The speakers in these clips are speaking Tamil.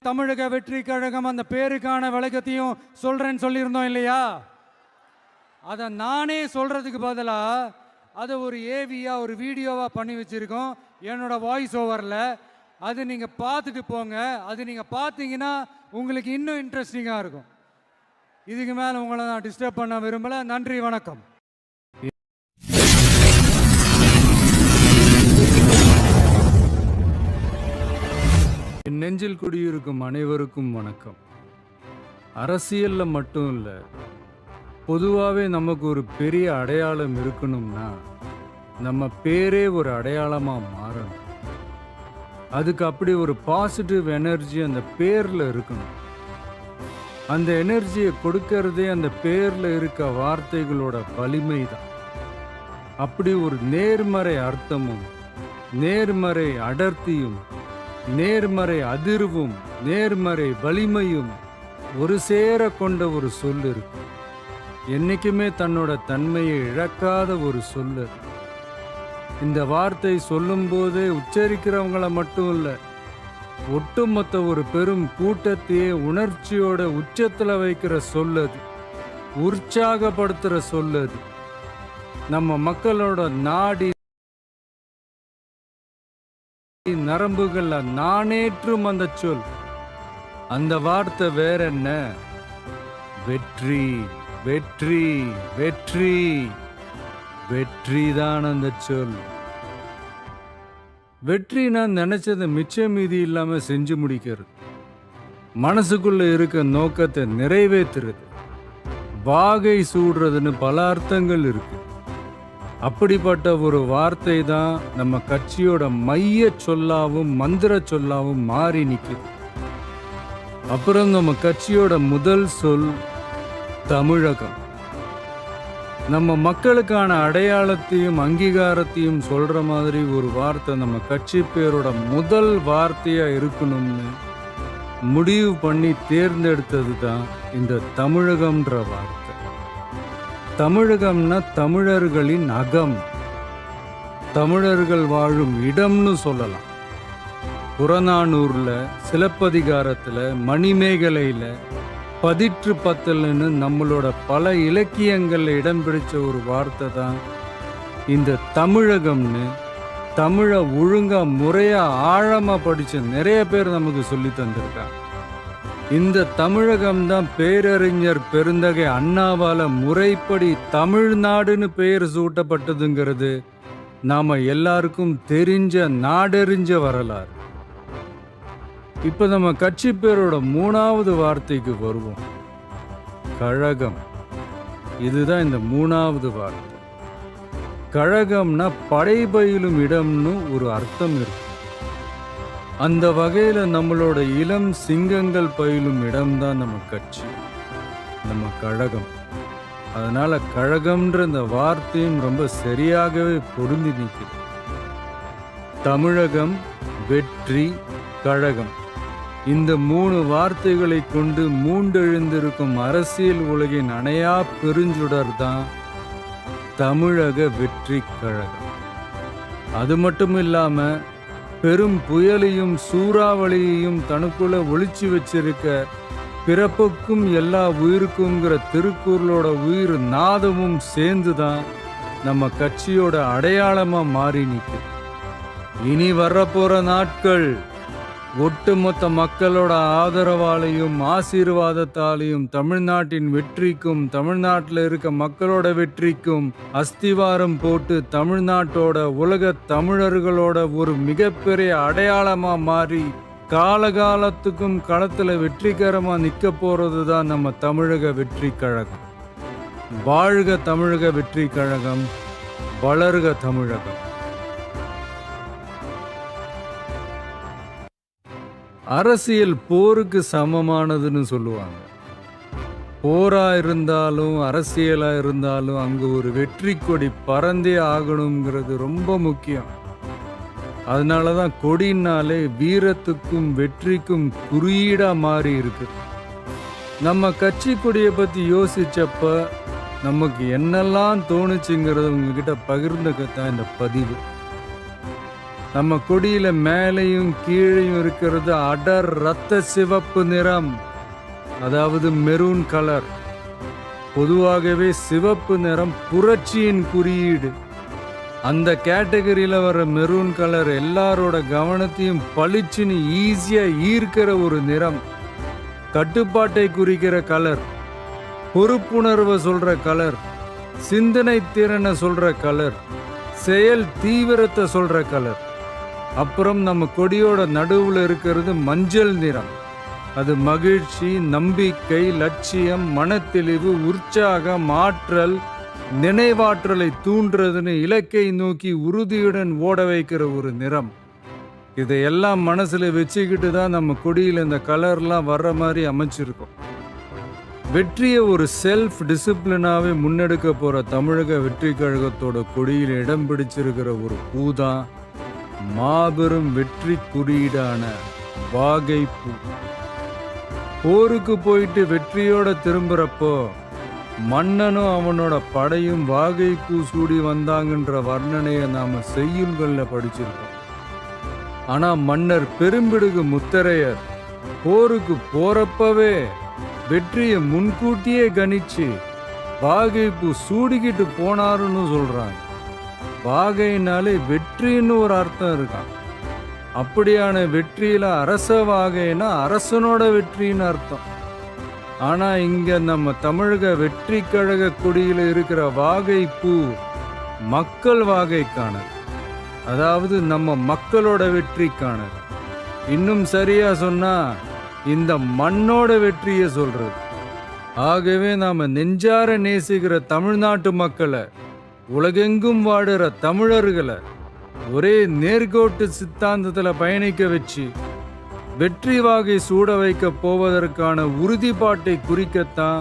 தமிழக வெற்றி கழகம் அந்த பேருக்கான விளக்கத்தையும் சொல்றேன்னு சொல்லியிருந்தோம் இல்லையா? அதை நானே சொல்றதுக்கு பதிலாக அதை ஒரு ஏவியா ஒரு வீடியோவா பண்ணி வச்சிருக்கோம் என்னோட வாய்ஸ் ஓவர்ல. அது நீங்க பார்த்துட்டு போங்க. அது நீங்க பார்த்தீங்கன்னா உங்களுக்கு இன்னும் இன்ட்ரெஸ்டிங்கா இருக்கும். இதுக்கு மேல உங்களை நான் டிஸ்டர்ப் பண்ண விரும்பல. நன்றி, வணக்கம். என் நெஞ்சில் குடியிருக்கும் அனைவருக்கும் வணக்கம். அரசியல்ல மட்டும் இல்லை, பொதுவாகவே நமக்கு ஒரு பெரிய அடையாளம் இருக்கணும்னா நம்ம பேரே ஒரு அடையாளமாக மாறணும். அதுக்கு அப்படி ஒரு பாசிட்டிவ் எனர்ஜி அந்த பேரில் இருக்கணும். அந்த எனர்ஜியை கொடுக்கறதே அந்த பேரில் இருக்க வார்த்தைகளோட வலிமை தான். அப்படி ஒரு நேர்மறை அர்த்தமும் நேர்மறை அடர்த்தியும் நேர்மறை அதிர்வும் நேர்மறை வலிமையும் ஒரு சேர கொண்ட ஒரு சொல் இருக்கு. என்னைக்குமே தன்னோட தன்மையை இழக்காத ஒரு சொல்லு. இந்த வார்த்தை சொல்லும் போதே உச்சரிக்கிறவங்கள மட்டும் இல்லை, ஒட்டுமொத்த ஒரு பெரும் கூட்டத்தையே உணர்ச்சியோட உச்சத்துல வைக்கிற சொல்லது, உற்சாகப்படுத்துற சொல்லது. நம்ம மக்களோட நாடி நரம்புகள்ல நானேற்றும் அந்த சொல். அந்த வார்த்தை வேற என்ன? வெற்றி. வெற்றி வெற்றி வெற்றிதான் அந்த சொல். வெற்றி நான் நினைச்சதை மிச்சம் மீதி இல்லாம செஞ்சு முடிக்கிறது, மனசுக்குள்ள இருக்க நோக்கத்தை நிறைவேற்றுறது, வாகை சூடுறதுன்னு பல அர்த்தங்கள் இருக்கு. அப்படிப்பட்ட ஒரு வார்த்தை தான் நம்ம கட்சியோட மைய சொல்லாவும் மந்திர சொல்லாவும் மாறி நிற்குது. அப்புறம் நம்ம கட்சியோட முதல் சொல் தமிழகம். நம்ம மக்களுக்கான அடையாளத்தையும் அங்கீகாரத்தையும் சொல்ற மாதிரி ஒரு வார்த்தை நம்ம கட்சி பேரோட முதல் வார்த்தையா இருக்கணும்னு முடிவு பண்ணி தேர்ந்தெடுத்தது தான் இந்த தமிழகம்ன்ற வார்த்தை. தமிழகம்னா தமிழர்களின் அகம், தமிழர்கள் வாழும் இடம்னு சொல்லலாம். புறநானூர்ல, சிலப்பதிகாரத்துல, மணிமேகலையில, பதிற்று பத்தல்னு நம்மளோட பல இலக்கியங்கள்ல இடம் பிடிச்ச ஒரு வார்த்தை தான் இந்த தமிழகம்னு தமிழை ஒழுங்கா முறையா ஆழமா படிச்ச நிறைய பேர் நமக்கு சொல்லி தந்திருக்காங்க. இந்த தமிழகம் தான் பேரறிஞர் பெருந்தகை அண்ணாவால முறைப்படி தமிழ்நாடுன்னு பெயர் சூட்டப்பட்டதுங்கிறது நாம எல்லாருக்கும் தெரிஞ்ச நாடறிஞ்ச வரலாறு. இப்ப நம்ம கட்சி பேரோட மூணாவது வார்த்தைக்கு வருவோம், கழகம். இதுதான் இந்த மூணாவது வார்த்தை. கழகம்னா படைபயிலும் இடம்னு ஒரு அர்த்தம் இருக்கு. அந்த வகையில நம்மளோட இளம் சிங்கங்கள் பயிலும் இடம்தான் நம்ம கட்சி, நம்ம கழகம். அதனால கழகம்ன்ற இந்த வார்த்தையும் ரொம்ப சரியாகவே பொருந்தி நிற்குது. தமிழகம், வெற்றி, கழகம், இந்த மூணு வார்த்தைகளை கொண்டு மூண்டெழுந்திருக்கும் அரசியல் உலகின் அணையா பெருஞ்சுடர் தான் தமிழக வெற்றி கழகம். அது மட்டும் இல்லாம பெரும் புயலையும் சூறாவளியையும் தனக்குள்ள ஒளிச்சு வச்சிருக்க பிறப்புக்கும் எல்லா உயிருக்குங்கிற திருக்குறளோட உயிர் நாதமும் சேர்ந்துதான் நம்ம கட்சியோட அடையாளமா மாறி நிற்குது. இனி வரப்போற நாட்கள் ஒட்டுமொத்த மக்களோட ஆதரவாலையும் ஆசீர்வாதத்தாலையும் தமிழ்நாட்டின் வெற்றிக்கும் தமிழ்நாட்டில் இருக்க மக்களோட வெற்றிக்கும் அஸ்திவாரம் போட்டு தமிழ்நாட்டோட உலக தமிழர்களோட ஒரு மிகப்பெரிய அடையாளமா மாறி காலகாலத்துக்கும் களத்துல வெற்றிகரமா நிற்க போறது தான் நம்ம தமிழக வெற்றி கழகம். வாழ்க தமிழக வெற்றி கழகம், வளர்க தமிழகம். அரசியல் போருக்கு சமமானதுன்னு சொல்லுவாங்க. போரா இருந்தாலும் அரசியலா இருந்தாலும் அங்கு ஒரு வெற்றி கொடி பறந்தே ஆகணுங்கிறது ரொம்ப முக்கியம். அதனாலதான் கொடினாலே வீரத்துக்கும் வெற்றிக்கும் குறியீடா மாறி இருக்கு. நம்ம கட்சி கொடியை பத்தி யோசிச்சப்ப நமக்கு என்னெல்லாம் தோணுச்சுங்கிறத உங்ககிட்ட பகிர்ந்துக்கத்தான் இந்த பதிவு. நம்ம கொடியில மேலையும் கீழையும் இருக்கிறது அடர் ரத்த சிவப்பு நிறம், அதாவது மெரூன் கலர். பொதுவாகவே சிவப்பு நிறம் புரட்சியின் குறியீடு. அந்த கேட்டகரியில வர மெரூன் கலர் எல்லாரோட கவனத்தையும் பளிச்சுன்னு ஈஸியா ஈர்க்கிற ஒரு நிறம். கட்டுப்பாட்டை குறிக்கிற கலர், பொறுப்புணர்வை சொல்ற கலர், சிந்தனை திறனை சொல்ற கலர், செயல் தீவிரத்தை சொல்ற கலர். அப்புறம் நம்ம கொடியோட நடுவுல இருக்கிறது மஞ்சள் நிறம். அது மகிழ்ச்சி, நம்பிக்கை, லட்சியம், மனத்தெளிவு, உற்சாகம், ஆற்றல், நினைவாற்றலை தூண்டுறதுன்னு இலக்கை நோக்கி உறுதியுடன் ஓட வைக்கிற ஒரு நிறம். இதையெல்லாம் மனசுல வச்சுக்கிட்டு தான் நம்ம கொடியில் இந்த கலர்லாம் வர்ற மாதிரி அமைச்சிருக்கோம். வெற்றியை ஒரு செல்ஃப் டிசிப்ளினாவே முன்னெடுக்க போற தமிழக வெற்றி கழகத்தோட கொடியில் இடம் பிடிச்சிருக்கிற ஒரு பூதான் மாபெரும் வெற்றி குறியீடான வாகை பூ. போருக்கு போயிட்டு வெற்றியோட திரும்புறப்போ மன்னனும் அவனோட படையும் வாகை பூ சூடி வந்தாங்கன்ற வர்ணனையை நாம செய்யுள்கள்ல படிச்சிருக்கோம். ஆனா மன்னர் பெரும்பிடுகு முத்தரையர் போருக்கு போறப்பவே வெற்றியை முன்கூட்டியே கணிச்சு வாகை பூ சூடிக்கிட்டு போனாருன்னு சொல்றாங்க. வாகைனாலே வெற்றின்னு ஒரு அர்த்தம் இருக்கான். அப்படியான வெற்றியில அரச வாகைனா அரசனோட வெற்றின்னு அர்த்தம். ஆனா இங்க நம்ம தமிழக வெற்றி கழக கொடியில இருக்கிற வாகை பூ மக்கள் வாகைக்கானது, அதாவது நம்ம மக்களோட வெற்றிக்கானது. இன்னும் சரியா சொன்னா இந்த மண்ணோட வெற்றியை சொல்றது. ஆகவே நாம நெஞ்சார நேசிக்கிற தமிழ்நாட்டு மக்களை, உலகெங்கும் வாடுற தமிழர்களை ஒரே நேர்கோட்டு சித்தாந்தத்துல பயணிக்க வச்சு வெற்றி வாகை சூட வைக்க போவதற்கான உறுதிப்பாட்டை குறிக்கத்தான்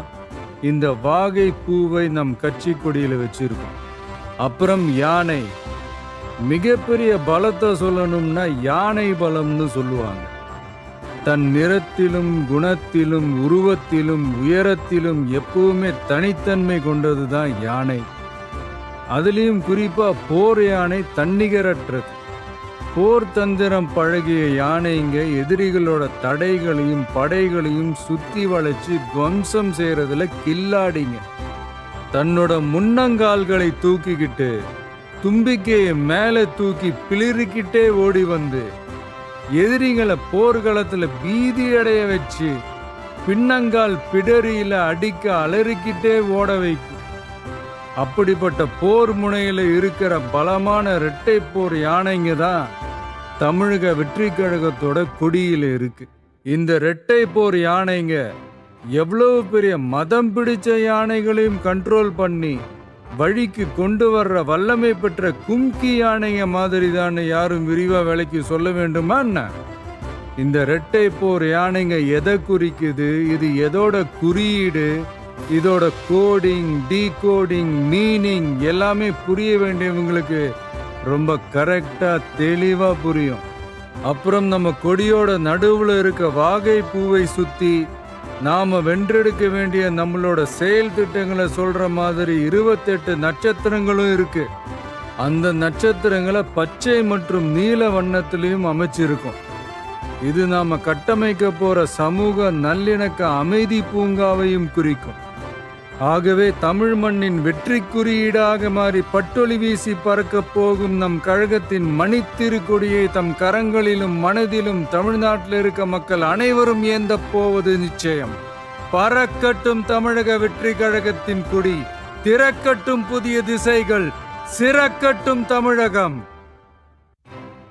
இந்த வாகை பூவை நம் கட்சி கொடியில வச்சிருக்கோம். அப்புறம் யானை. மிகப்பெரிய பலத்தை சொல்லணும்னா யானை பலம்னு சொல்லுவாங்க. தன் நிறத்திலும் குணத்திலும் உருவத்திலும் உயரத்திலும் எப்பவுமே தனித்தன்மை கொண்டதுதான் யானை. அதுலேயும் குறிப்பா போர் யானை தன்னிகரற்றது. போர் தந்திரம் பழகிய யானைங்க எதிரிகளோட தடைகளையும் படைகளையும் சுத்தி வளைச்சு துவம்சம் செய்யறதுல கில்லாடிங்க. தன்னோட முன்னங்கால்களை தூக்கிக்கிட்டு தும்பிக்கையை மேலே தூக்கி பிளிரிக்கிட்டே ஓடி வந்து எதிரிகளை போர்க்களத்துல பீதி அடைய வச்சு பின்னங்கால் பிடரியில அடிக்க அலறிக்கிட்டே ஓட வைக்கும். அப்படிப்பட்ட போர் முனையில இருக்கிற பலமான இரட்டை போர் யானைங்க தான் தமிழக வெற்றி கழகத்தோட கொடியில இருக்கு. இந்த இரட்டை போர் யானைங்க எவ்வளவு பெரிய மதம் பிடிச்ச யானைகளையும் கண்ட்ரோல் பண்ணி வழிக்கு கொண்டு வர்ற வல்லமை பெற்ற கும்கி யானைங்க மாதிரி தான் யாரும் விரிவா விலைக்கு சொல்ல வேண்டுமா என்ன? இந்த இரட்டை போர் யானைங்க எதை குறிக்குது, இது எதோட குறியீடு, இதோட கோடிங், டீகோடிங், மீனிங் எல்லாமே புரிய வேண்டியவங்களுக்கு ரொம்ப கரெக்டா தெளிவா புரியும். அப்புறம் நம்ம கொடியோட நடுவுல இருக்க வாகை பூவை சுத்தி நாம வென்றெடுக்க வேண்டிய நம்மளோட செயல் திட்டங்களை சொல்ற மாதிரி 28 நட்சத்திரங்களும் இருக்கு. அந்த நட்சத்திரங்களை பச்சை மற்றும் நீல வண்ணத்திலையும் அமைச்சிருக்கும். இது நாம கட்டமைக்க போற சமூக நல்லிணக்க அமைதி பூங்காவையும் குறிக்கும். ஆகவே தமிழ் மண்ணின் வெற்றி குறியீடாக மாறி பட்டொலி வீசி பறக்க போகும் நம் கழகத்தின் மணித்திருக்கொடியை தம் கரங்களிலும் மனதிலும் தமிழ்நாட்டில் இருக்க மக்கள் அனைவரும் ஏந்த போவது நிச்சயம். பறக்கட்டும் தமிழக வெற்றி கழகத்தின் கொடி, திறக்கட்டும் புதிய திசைகள், சிறக்கட்டும் தமிழகம்.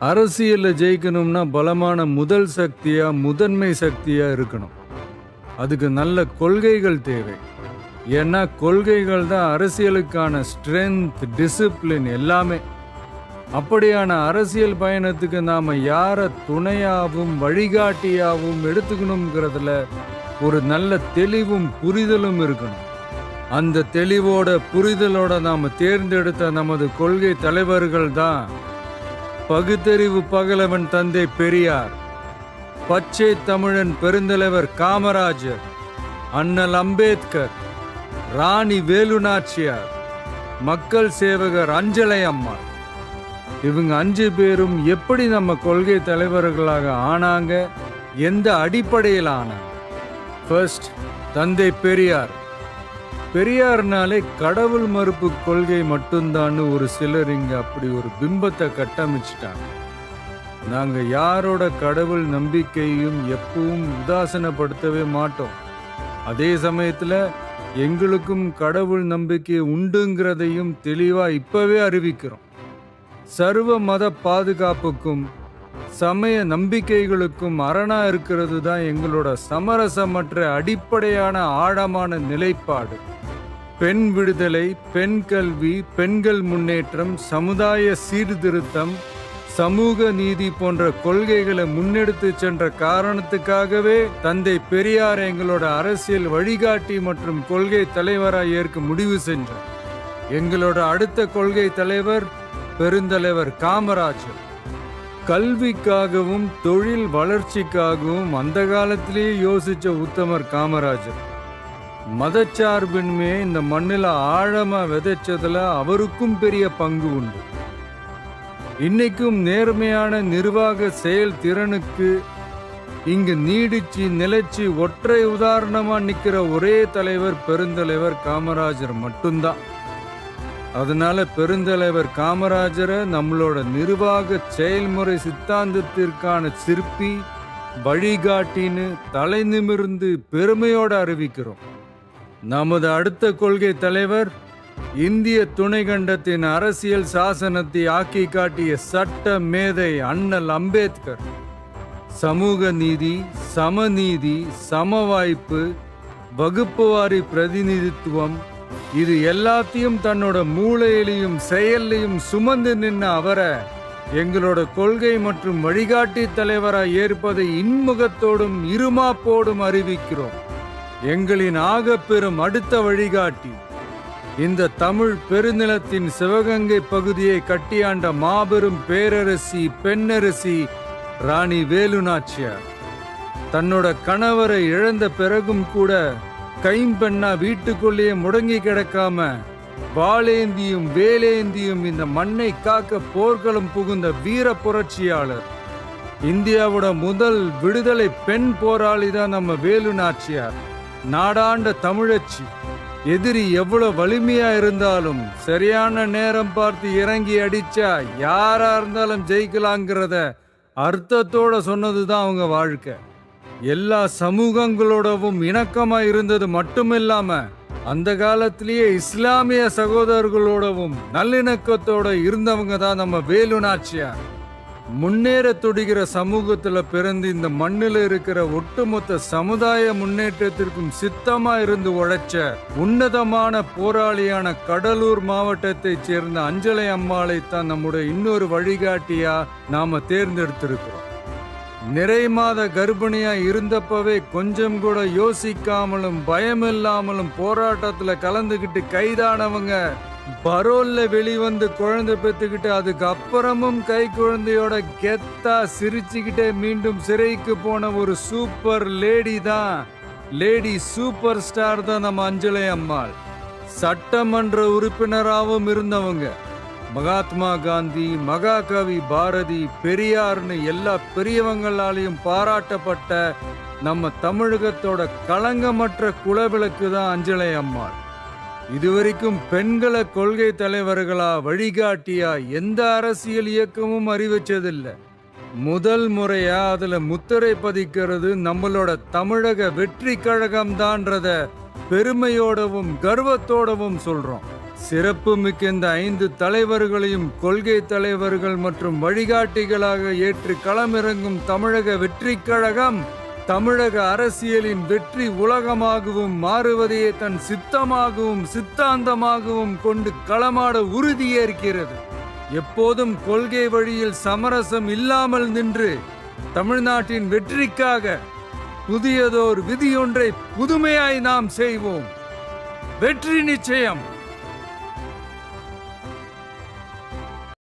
அரசியல்ல ஜெயிக்கணும்னா பலமான முதல் சக்தியா முதன்மை சக்தியா இருக்கணும். அதுக்கு நல்ல கொள்கைகள் தேவை. ஏன்னா கொள்கைகள் தான் அரசியலுக்கான ஸ்ட்ரென்த், டிசிப்ளின் எல்லாமே. அப்படியான அரசியல் பயணத்துக்கு நாம யாரை துணையாகவும் வழிகாட்டியாகவும் எடுத்துக்கணுங்கிறதுல ஒரு நல்ல தெளிவும் புரிதலும் இருக்கணும். அந்த தெளிவோட புரிதலோட நாம தேர்ந்தெடுத்த நமது கொள்கை தலைவர்கள் தான் பகுத்தறிவு பகலவன் தந்தை பெரியார், பச்சை தமிழன் பெருந்தலைவர் காமராஜர், அண்ணல் அம்பேத்கர், ராணி வேலு நாச்சியார், மக்கள் சேவகர் அஞ்சலை அம்மாள். இவங்க 5 பேரும் எப்படி நம்ம கொள்கை தலைவர்களாக ஆனாங்க, எந்த அடிப்படையில் ஆனாங்க? ஃபர்ஸ்ட், தந்தை பெரியார். பெரியார்னாலே கடவுள் மறுப்பு கொள்கை மட்டும்தான்னு ஒரு சிலர் இங்க அப்படி ஒரு பிம்பத்தை கட்டமைச்சிட்டாங்க. நாங்க யாரோட கடவுள் நம்பிக்கையும் எப்பவும் உதாசீனப்படுத்தவே மாட்டோம். அதே சமயத்துல எங்களுக்கும் கடவுள் நம்பிக்கை உண்டுங்கிறதையும் தெளிவா இப்பவே அறிவிக்கிறோம். சர்வ மத பாதுகாப்புக்கும் சமய நம்பிக்கைகளுக்கும் அரணா இருக்கிறது தான் எங்களோட சமரசமற்ற அடிப்படையான ஆழமான நிலைப்பாடு. பெண் விடுதலை, பெண் கல்வி, பெண்கள் முன்னேற்றம், சமுதாய சீர்திருத்தம், சமூக நீதி போன்ற கொள்கைகளை முன்னெடுத்து சென்ற காரணத்துக்காகவே தந்தை பெரியார் எங்களோட அரசியல் வழிகாட்டி மற்றும் கொள்கை தலைவராக ஏற்க முடிவு செஞ்சார். எங்களோட அடுத்த கொள்கை தலைவர் பெருந்தலைவர் காமராஜர். கல்விக்காகவும் தொழில் வளர்ச்சிக்காகவும் அந்த காலத்திலேயே யோசிச்ச உத்தமர் காமராஜர். மதச்சார்பின்மையை இந்த மண்ணில் ஆழமா விதைச்சதுல அவருக்கும் பெரிய பங்கு உண்டு. இன்னைக்கும் நேர்மையான நிர்வாக செயல் திறனுக்கு இங்கு நீடிச்சு நிலைச்சு ஒற்றை உதாரணமா நிக்கிற ஒரே தலைவர் பெருந்தலைவர் காமராஜர் மட்டும்தான். அதனால பெருந்தலைவர் காமராஜரை நம்மளோட நிர்வாக செயல்முறை சித்தாந்தத்திற்கான சிற்பி, வழிகாட்டின்னு தலை நிமிர்ந்து பெருமையோடு அறிவிக்கிறோம். நமது அடுத்த கொள்கை தலைவர் இந்திய துணைக்கண்டத்தின் அரசியல் சாசனத்தை ஆக்கி காட்டிய சட்ட மேதை அண்ணல் அம்பேத்கர். சமூக நீதி, சமநீதி, சமவாய்ப்பு, வகுப்புவாரி பிரதிநிதித்துவம், இது எல்லாத்தையும் தன்னோட மூளையிலையும் செயல்லையும் சுமந்து நின்ன அவரை எங்களோட கொள்கை மற்றும் வழிகாட்டி தலைவராய் ஏற்பதை இன்முகத்தோடும் இருமாப்போடும் அறிவிக்கிறோம். எங்களின் ஆகப்பெரும் அடுத்த வழிகாட்டி இந்த தமிழ் பெருநிலத்தின் சிவகங்கை பகுதியை கட்டியாண்ட மாபெரும் பேரரசி, பெண்ணரசி ராணி வேலு நாச்சியார். தன்னோட கணவரை இழந்த பிறகும் கூட கைம்பெண்ணா வீட்டுக்குள்ளேயே முடங்கி கிடக்காம வாளேந்தியும் வேலேந்தியும் இந்த மண்ணை காக்க போர்க்களம் புகுந்த வீர புரட்சியாளர். இந்தியாவோட முதல் விடுதலை பெண் போராளி தான் நம்ம வேலு நாச்சியார். நாடாண்ட தமிழச்சி. எதிரி எவ்வளவு வலிமையா இருந்தாலும் சரியான நேரம் பார்த்து இறங்கி அடிச்சா யாரா இருந்தாலும் ஜெயிக்கலாங்கிறத அர்த்தத்தோட சொன்னதுதான் அவங்க வாழ்க்கை. எல்லா சமூகங்களோடவும் இணக்கமா இருந்தது மட்டுமில்லாம அந்த காலத்திலேயே இஸ்லாமிய சகோதரர்களோடவும் நல்லிணக்கத்தோட இருந்தவங்க தான் நம்ம வேலு நாச்சியார். முன்னேற துடிக்கிற சமூகத்துல பிறந்து இந்த மண்ணில் இருக்கிற ஒட்டுமொத்த சமுதாய முன்னேற்றத்திற்கும் சித்தமா இருந்து உழைச்ச உன்னதமான போராளியான கடலூர் மாவட்டத்தை சேர்ந்த அஞ்சலை அம்மாளை தான் நம்முடைய இன்னொரு வழிகாட்டியா நாம தேர்ந்தெடுத்திருக்கிறோம். நிறை மாத கர்ப்பிணியா இருந்தப்பவே கொஞ்சம் கூட யோசிக்காமலும் பயமில்லாமலும் போராட்டத்துல கலந்துகிட்டு கைதானவங்க, பரோல்ல வெளிவந்து குழந்தை பெற்றுக்கிட்டு அதுக்கு அப்புறமும் கை குழந்தையோட கெத்தா சிரிச்சுக்கிட்டே மீண்டும் சிறைக்கு போன ஒரு சூப்பர் லேடி தான், லேடி சூப்பர் ஸ்டார் தான் நம்ம அஞ்சலை அம்மாள். சட்டமன்ற உறுப்பினராகவும் இருந்தவங்க. மகாத்மா காந்தி, மகாகவி பாரதி, பெரியார்னு எல்லா பெரியவங்களாலையும் பாராட்டப்பட்ட நம்ம தமிழகத்தோட களங்கமற்ற குலவிளக்கு தான் அஞ்சலை அம்மாள். இதுவரைக்கும் பெண்களை கொள்கை தலைவர்களா வழிகாட்டியா எந்த அரசியல் இயக்கமும் அறிவிச்சதில்லை. முதல் முறையா அதுல முத்திரை பதிக்கிறது நம்மளோட தமிழக வெற்றி கழகம் தான்றத பெருமையோடவும் கர்வத்தோடவும் சொல்றோம். சிறப்பு மிக்க இந்த 5 தலைவர்களையும் கொள்கை தலைவர்கள் மற்றும் வழிகாட்டிகளாக ஏற்று களமிறங்கும் தமிழக வெற்றி கழகம் தமிழக அரசியலின் வெற்றி உலகமாகவும் மாறுவதையே தன் சித்தமாகவும் சித்தாந்தமாகவும் கொண்டு களமாட உறுதியேற்கிறது. எப்போதும் கொள்கை வழியில் சமரசம் இல்லாமல் நின்று தமிழ்நாட்டின் வெற்றிக்காக புதியதோர் விதியொன்றை புதுமையாய் நாம் செய்வோம். வெற்றி நிச்சயம்.